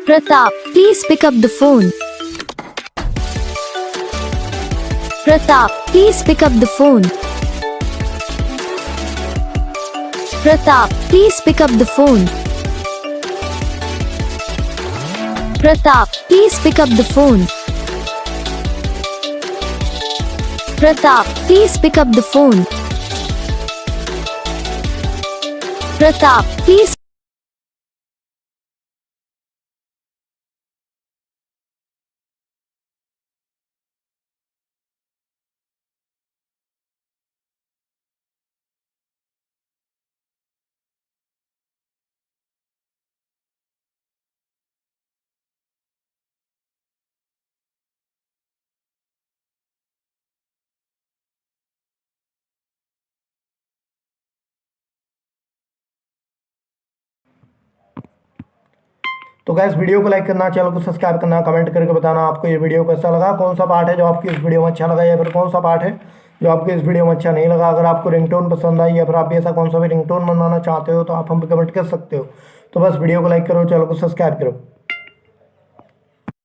Pratap, please pick up the phone. Pratap, please pick up the phone. Pratap, please pick up the phone. Pratap, please pick up the phone. Pratap, please pick up the phone. Pratap, please. तो gas video को like करना, channel को subscribe करना, comment करके बताना आपको ये video कैसा लगा, कौन सा पार्ट है जो आपकी इस वीडियो में अच्छा लगा या फिर कौन सा पार्ट है जो आपको इस वीडियो में अच्छा नहीं लगा। अगर आपको रिंगटोन पसंद आई या फिर आप ऐसा कौन सा भी रिंगटोन बनवाना चाहते हो तो आप हम पे कमेंट कर सकते हो। तो बस वीडियो को लाइक करो, चैनल को सब्सक्राइब करो।